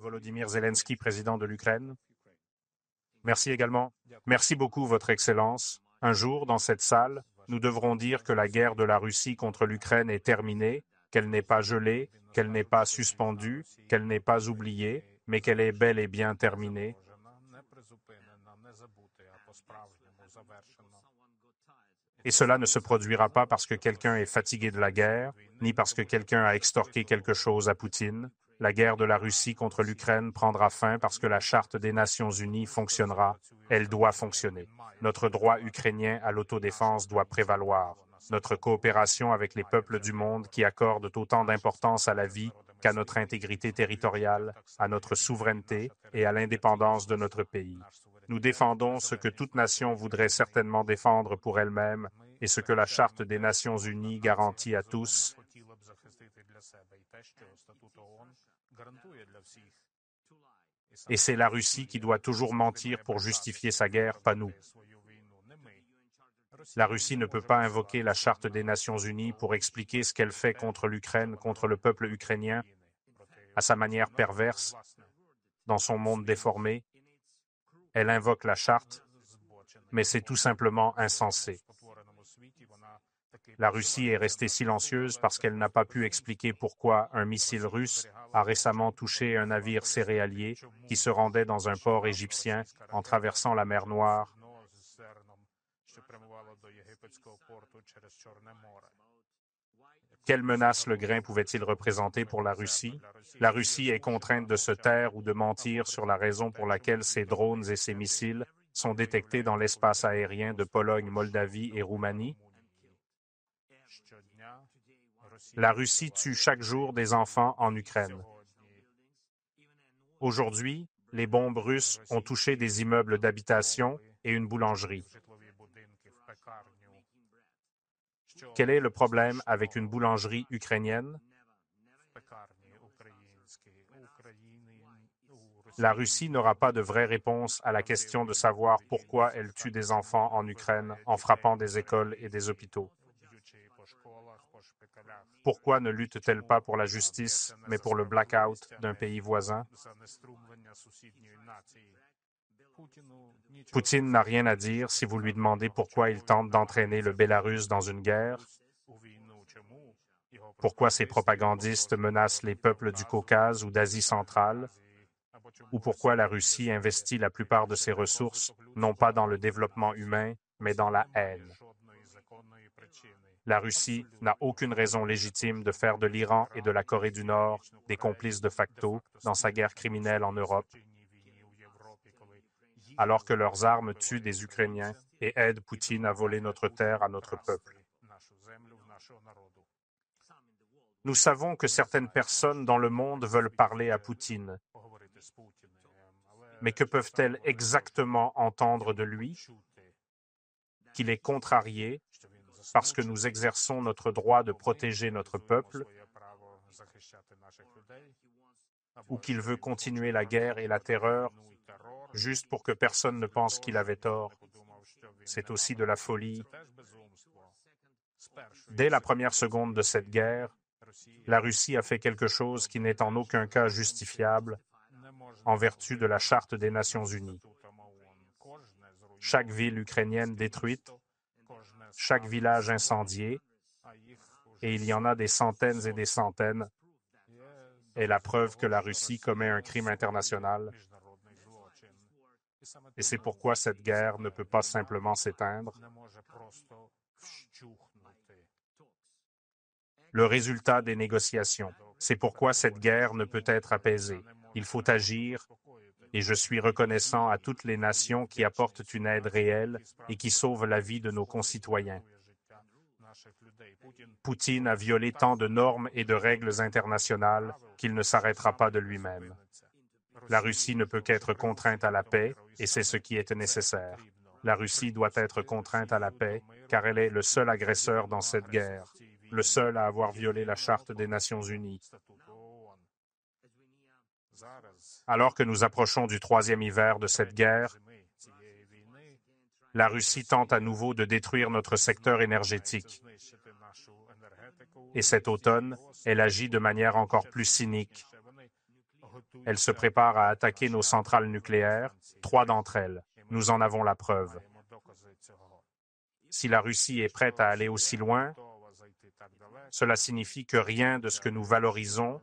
Volodymyr Zelensky, président de l'Ukraine. Merci également. Merci beaucoup, Votre Excellence. Un jour, dans cette salle, nous devrons dire que la guerre de la Russie contre l'Ukraine est terminée, qu'elle n'est pas gelée, qu'elle n'est pas suspendue, qu'elle n'est pas oubliée, mais qu'elle est bel et bien terminée. Et cela ne se produira pas parce que quelqu'un est fatigué de la guerre, ni parce que quelqu'un a extorqué quelque chose à Poutine. La guerre de la Russie contre l'Ukraine prendra fin parce que la Charte des Nations unies fonctionnera. Elle doit fonctionner. Notre droit ukrainien à l'autodéfense doit prévaloir. Notre coopération avec les peuples du monde qui accordent autant d'importance à la vie qu'à notre intégrité territoriale, à notre souveraineté et à l'indépendance de notre pays. Nous défendons ce que toute nation voudrait certainement défendre pour elle-même et ce que la Charte des Nations unies garantit à tous. Et c'est la Russie qui doit toujours mentir pour justifier sa guerre, pas nous. La Russie ne peut pas invoquer la Charte des Nations unies pour expliquer ce qu'elle fait contre l'Ukraine, contre le peuple ukrainien, à sa manière perverse, dans son monde déformé. Elle invoque la Charte, mais c'est tout simplement insensé. La Russie est restée silencieuse parce qu'elle n'a pas pu expliquer pourquoi un missile russe a récemment touché un navire céréalier qui se rendait dans un port égyptien en traversant la mer Noire. Quelle menace le grain pouvait-il représenter pour la Russie? La Russie est contrainte de se taire ou de mentir sur la raison pour laquelle ses drones et ses missiles sont détectés dans l'espace aérien de Pologne, Moldavie et Roumanie. La Russie tue chaque jour des enfants en Ukraine. Aujourd'hui, les bombes russes ont touché des immeubles d'habitation et une boulangerie. Quel est le problème avec une boulangerie ukrainienne? La Russie n'aura pas de vraie réponse à la question de savoir pourquoi elle tue des enfants en Ukraine en frappant des écoles et des hôpitaux. Pourquoi ne lutte-t-elle pas pour la justice, mais pour le blackout d'un pays voisin? Poutine n'a rien à dire si vous lui demandez pourquoi il tente d'entraîner le Bélarus dans une guerre, pourquoi ses propagandistes menacent les peuples du Caucase ou d'Asie centrale, ou pourquoi la Russie investit la plupart de ses ressources non pas dans le développement humain, mais dans la haine. La Russie n'a aucune raison légitime de faire de l'Iran et de la Corée du Nord des complices de facto dans sa guerre criminelle en Europe, alors que leurs armes tuent des Ukrainiens et aident Poutine à voler notre terre à notre peuple. Nous savons que certaines personnes dans le monde veulent parler à Poutine, mais que peuvent-elles exactement entendre de lui? Qu'il est contrarié parce que nous exerçons notre droit de protéger notre peuple, ou qu'il veut continuer la guerre et la terreur juste pour que personne ne pense qu'il avait tort. C'est aussi de la folie. Dès la première seconde de cette guerre, la Russie a fait quelque chose qui n'est en aucun cas justifiable en vertu de la Charte des Nations unies. Chaque ville ukrainienne détruite, chaque village incendié, et il y en a des centaines et des centaines, est la preuve que la Russie commet un crime international. Et c'est pourquoi cette guerre ne peut pas simplement s'éteindre. Le résultat des négociations. C'est pourquoi cette guerre ne peut être apaisée. Il faut agir, et je suis reconnaissant à toutes les nations qui apportent une aide réelle et qui sauvent la vie de nos concitoyens. Poutine a violé tant de normes et de règles internationales qu'il ne s'arrêtera pas de lui-même. La Russie ne peut qu'être contrainte à la paix, et c'est ce qui est nécessaire. La Russie doit être contrainte à la paix, car elle est le seul agresseur dans cette guerre, le seul à avoir violé la Charte des Nations unies. Alors que nous approchons du troisième hiver de cette guerre, la Russie tente à nouveau de détruire notre secteur énergétique. Et cet automne, elle agit de manière encore plus cynique. Elle se prépare à attaquer nos centrales nucléaires, 3 d'entre elles. Nous en avons la preuve. Si la Russie est prête à aller aussi loin, cela signifie que rien de ce que nous valorisons,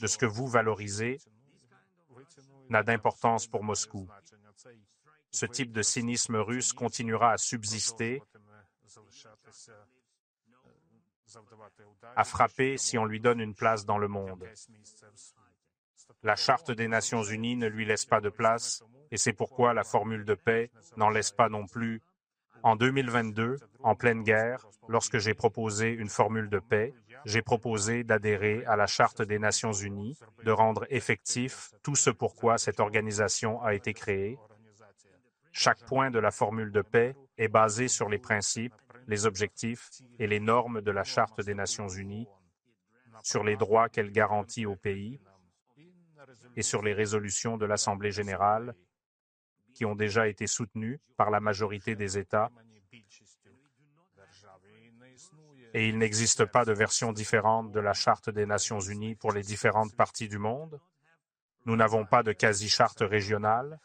de ce que vous valorisez, n'a d'importance pour Moscou. Ce type de cynisme russe continuera à subsister, à frapper si on lui donne une place dans le monde. La Charte des Nations unies ne lui laisse pas de place, et c'est pourquoi la formule de paix n'en laisse pas non plus. En 2022, en pleine guerre, lorsque j'ai proposé une formule de paix, j'ai proposé d'adhérer à la Charte des Nations unies, de rendre effectif tout ce pourquoi cette organisation a été créée. Chaque point de la formule de paix est basé sur les principes, les objectifs et les normes de la Charte des Nations unies, sur les droits qu'elle garantit au pays et sur les résolutions de l'Assemblée générale qui ont déjà été soutenues par la majorité des États. Et il n'existe pas de version différente de la Charte des Nations unies pour les différentes parties du monde. Nous n'avons pas de quasi-charte régionale.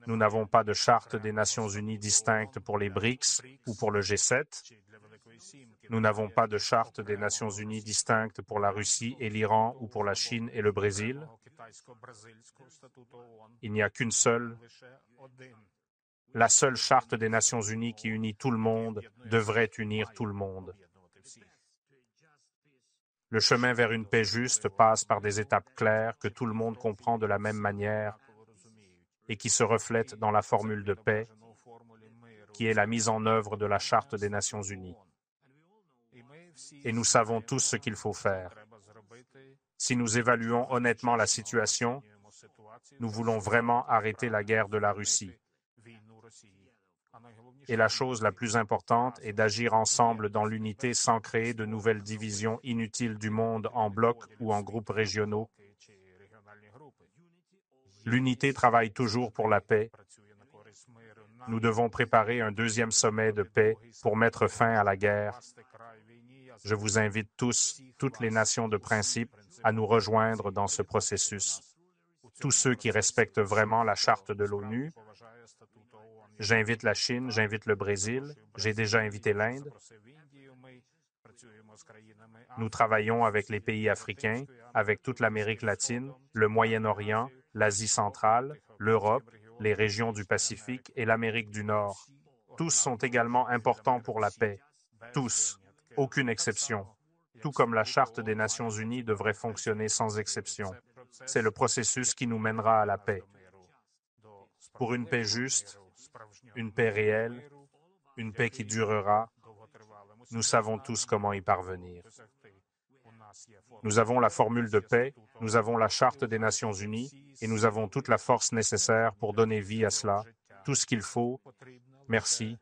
Nous n'avons pas de Charte des Nations unies distincte pour les BRICS ou pour le G7. Nous n'avons pas de Charte des Nations unies distincte pour la Russie et l'Iran ou pour la Chine et le Brésil. Il n'y a qu'une seule. La seule Charte des Nations unies qui unit tout le monde devrait unir tout le monde. Le chemin vers une paix juste passe par des étapes claires que tout le monde comprend de la même manière et qui se reflètent dans la formule de paix, qui est la mise en œuvre de la Charte des Nations unies. Et nous savons tous ce qu'il faut faire. Si nous évaluons honnêtement la situation, nous voulons vraiment arrêter la guerre de la Russie. Et la chose la plus importante est d'agir ensemble dans l'unité sans créer de nouvelles divisions inutiles du monde en blocs ou en groupes régionaux. L'unité travaille toujours pour la paix. Nous devons préparer un deuxième sommet de paix pour mettre fin à la guerre. Je vous invite tous, toutes les nations de principe, à nous rejoindre dans ce processus. Tous ceux qui respectent vraiment la Charte de l'ONU. J'invite la Chine, j'invite le Brésil, j'ai déjà invité l'Inde. Nous travaillons avec les pays africains, avec toute l'Amérique latine, le Moyen-Orient, l'Asie centrale, l'Europe, les régions du Pacifique et l'Amérique du Nord. Tous sont également importants pour la paix. Tous, aucune exception. Tout comme la Charte des Nations unies devrait fonctionner sans exception. C'est le processus qui nous mènera à la paix. Pour une paix juste, une paix réelle, une paix qui durera, nous savons tous comment y parvenir. Nous avons la formule de paix, nous avons la Charte des Nations unies et nous avons toute la force nécessaire pour donner vie à cela, tout ce qu'il faut. Merci.